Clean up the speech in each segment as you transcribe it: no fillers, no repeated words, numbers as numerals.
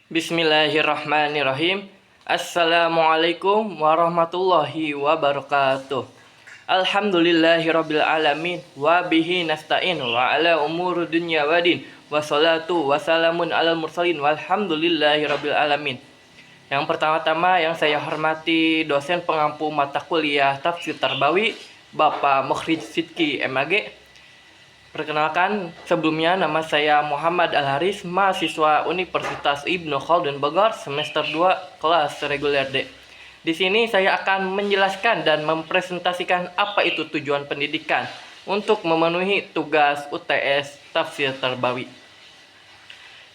Bismillahirrahmanirrahim. Assalamualaikum warahmatullahi wabarakatuh. Alhamdulillahirabbil alamin wa bihi nasta'in wa ala umuri dunya wadin wa salatu wassalamun alal mursalin walhamdulillahirabbil alamin. Yang pertama-tama yang saya hormati dosen pengampu mata kuliah Tafsir Tarbawi Bapak Mukhrij Sidki MAG. Perkenalkan, sebelumnya nama saya Muhammad Al-Haris, mahasiswa Universitas Ibnu Khaldun Bogor, semester 2, kelas reguler D. Di sini saya akan menjelaskan dan mempresentasikan apa itu tujuan pendidikan untuk memenuhi tugas UTS Tafsir Tarbawi.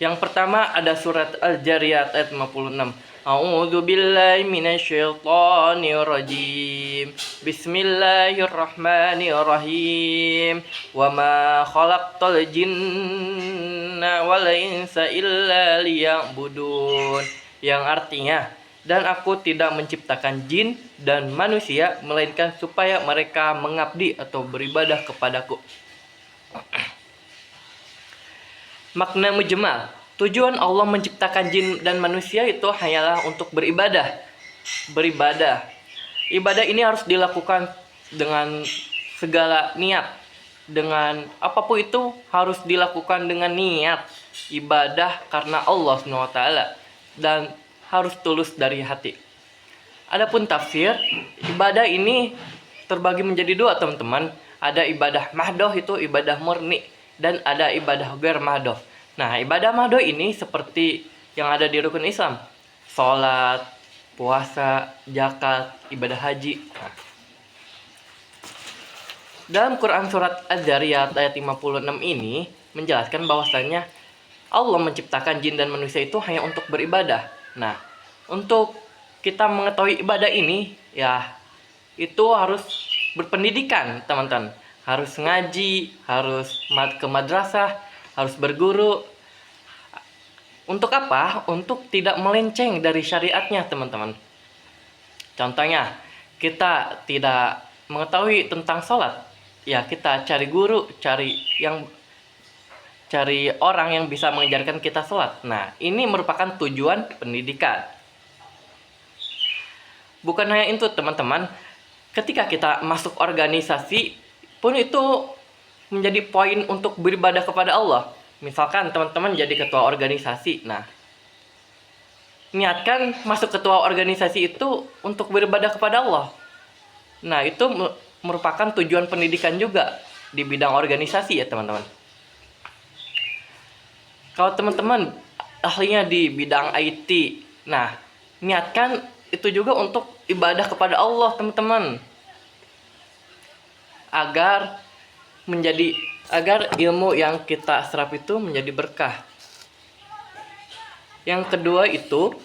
Yang pertama ada surat Al-Jariyat ayat 56. A'udzu billahi minasyaitonir rajim. Bismillahirrahmanirrahim. Wa ma khalaqtal jinna wal insa illa liya'budun. Yang artinya, dan aku tidak menciptakan jin dan manusia melainkan supaya mereka mengabdi atau beribadah kepadaku. Makna mujmal. Tujuan Allah menciptakan jin dan manusia itu hanyalah untuk beribadah. Beribadah. Ibadah ini harus dilakukan dengan segala niat. Dengan apapun itu harus dilakukan dengan niat. Ibadah karena Allah SWT. Dan harus tulus dari hati. Adapun tafsir, ibadah ini terbagi menjadi dua, teman-teman. Ada ibadah mahdoh, itu ibadah murni. Dan ada ibadah ghair mahdoh. Nah, ibadah mahdoh ini seperti yang ada di rukun Islam. Sholat, puasa, zakat, ibadah haji. Nah. Dalam Quran surat Az-Zariyat ayat 56 ini menjelaskan bahwasannya Allah menciptakan jin dan manusia itu hanya untuk beribadah. Nah, untuk kita mengetahui ibadah ini, ya itu harus berpendidikan, teman-teman. Harus ngaji, harus ke madrasah, harus berguru. Untuk apa? Untuk tidak melenceng dari syariatnya, teman-teman. Contohnya, kita tidak mengetahui tentang sholat, ya kita cari guru, cari orang yang bisa mengajarkan kita sholat. Nah, ini merupakan tujuan pendidikan. Bukan hanya itu, teman-teman. Ketika kita masuk organisasi pun itu menjadi poin untuk beribadah kepada Allah. Misalkan teman-teman jadi ketua organisasi. Nah, niatkan masuk ketua organisasi itu untuk beribadah kepada Allah. Nah, itu merupakan tujuan pendidikan juga di bidang organisasi ya, teman-teman. Kalau teman-teman ahlinya di bidang IT, nah, niatkan itu juga untuk ibadah kepada Allah, teman-teman. Agar ilmu yang kita serap itu menjadi berkah. Yang kedua itu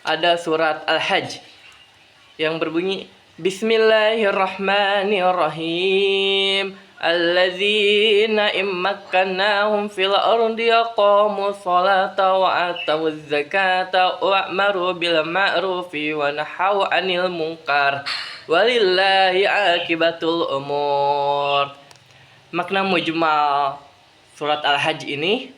ada surat Al-Hajj yang berbunyi Bismillahirrahmanirrahim. Alladzina immakannahum fil ardi aqamus salata wa atawuz zakata wa amaru bil ma'rufi wa nahaw 'anil munkar. Walillahi akibatul umur. Makna mujmal surat Al-Hajj ini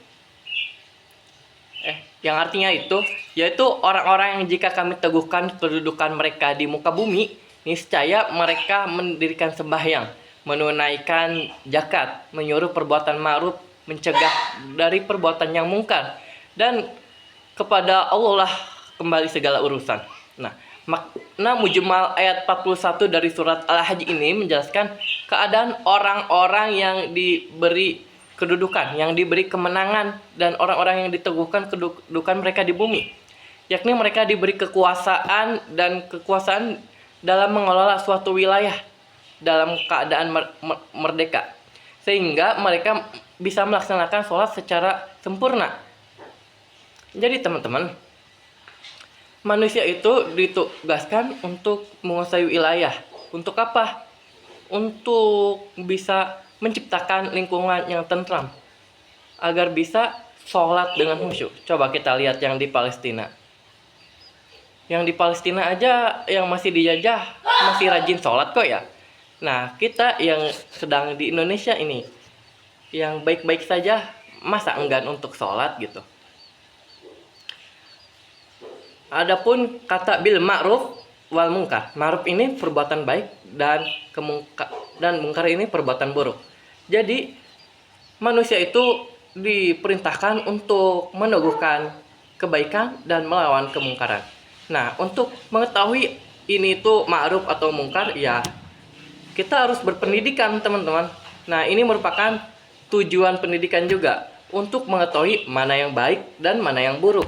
yang artinya itu yaitu orang-orang yang jika kami teguhkan kedudukan mereka di muka bumi, niscaya mereka mendirikan sembahyang, menunaikan zakat, menyuruh perbuatan ma'ruf, mencegah dari perbuatan yang mungkar, dan kepada Allah lah kembali segala urusan. Nah, makna mujmal ayat 41 dari surat Al-Hajj ini menjelaskan keadaan orang-orang yang diberi kedudukan, yang diberi kemenangan, dan orang-orang yang diteguhkan kedudukan mereka di bumi. Yakni mereka diberi kekuasaan dalam mengelola suatu wilayah dalam keadaan merdeka. Sehingga mereka bisa melaksanakan sholat secara sempurna. Jadi teman-teman, manusia itu ditugaskan untuk menguasai wilayah. Untuk apa? Untuk bisa menciptakan lingkungan yang tentram. Agar bisa sholat dengan khusyuk. Coba kita lihat yang di Palestina. Yang di Palestina aja yang masih dijajah masih rajin sholat kok ya. Nah, kita yang sedang di Indonesia ini, yang baik-baik saja, masa enggan untuk sholat gitu. Adapun kata bil ma'ruf wal mungkar. Ma'ruf ini perbuatan baik dan mungkar ini perbuatan buruk. Jadi manusia itu diperintahkan untuk meneguhkan kebaikan dan melawan kemungkaran. Nah, untuk mengetahui ini itu ma'ruf atau mungkar, ya kita harus berpendidikan, teman-teman. Nah, ini merupakan tujuan pendidikan juga untuk mengetahui mana yang baik dan mana yang buruk.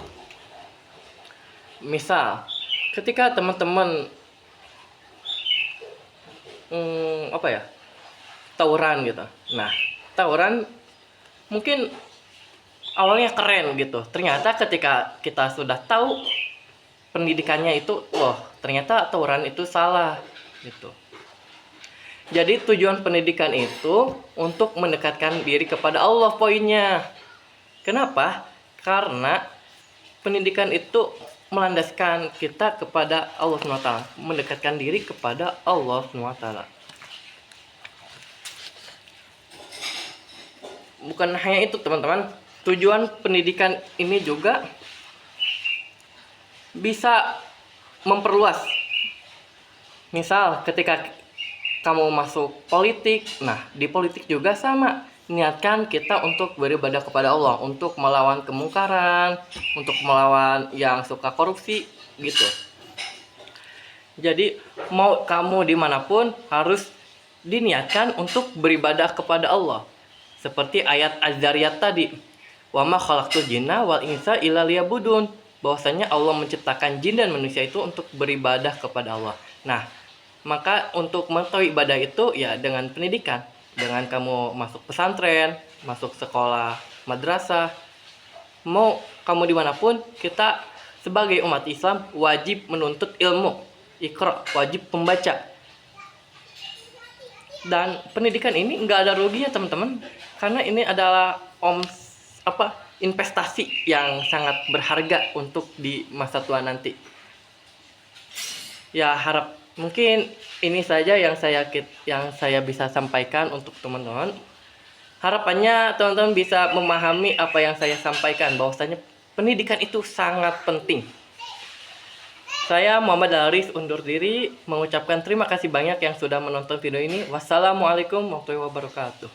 Misal, ketika teman-teman tawuran gitu. Nah, tawuran mungkin awalnya keren gitu. Ternyata ketika kita sudah tahu pendidikannya itu, ternyata tawuran itu salah gitu. Jadi tujuan pendidikan itu untuk mendekatkan diri kepada Allah poinnya. Kenapa? Karena pendidikan itu melandaskan kita kepada Allah SWT, mendekatkan diri kepada Allah SWT. Bukan hanya itu, teman-teman. Tujuan pendidikan ini juga bisa memperluas. Misal ketika kamu masuk politik, nah di politik juga sama. Niatkan kita untuk beribadah kepada Allah, untuk melawan kemungkaran, untuk melawan yang suka korupsi gitu. Jadi mau kamu dimanapun harus diniatkan untuk beribadah kepada Allah. Seperti ayat Az-Zariyat tadi, wa ma khalaqtul jinna wal insa illa liya'budun. Bahwasanya Allah menciptakan jin dan manusia itu untuk beribadah kepada Allah. Nah, maka untuk mengetahui ibadah itu ya dengan pendidikan. Dengan kamu masuk pesantren, masuk sekolah madrasah, mau kamu dimanapun, kita sebagai umat Islam wajib menuntut ilmu. Iqra, wajib pembaca. Dan pendidikan ini nggak ada ruginya, teman-teman, karena ini adalah investasi yang sangat berharga untuk di masa tua nanti. Ya, mungkin ini saja yang saya bisa sampaikan untuk teman-teman. Harapannya teman-teman bisa memahami apa yang saya sampaikan, bahwasanya pendidikan itu sangat penting. Saya Muhammad Al-Haris undur diri, mengucapkan terima kasih banyak yang sudah menonton video ini. Wassalamualaikum warahmatullahi wabarakatuh.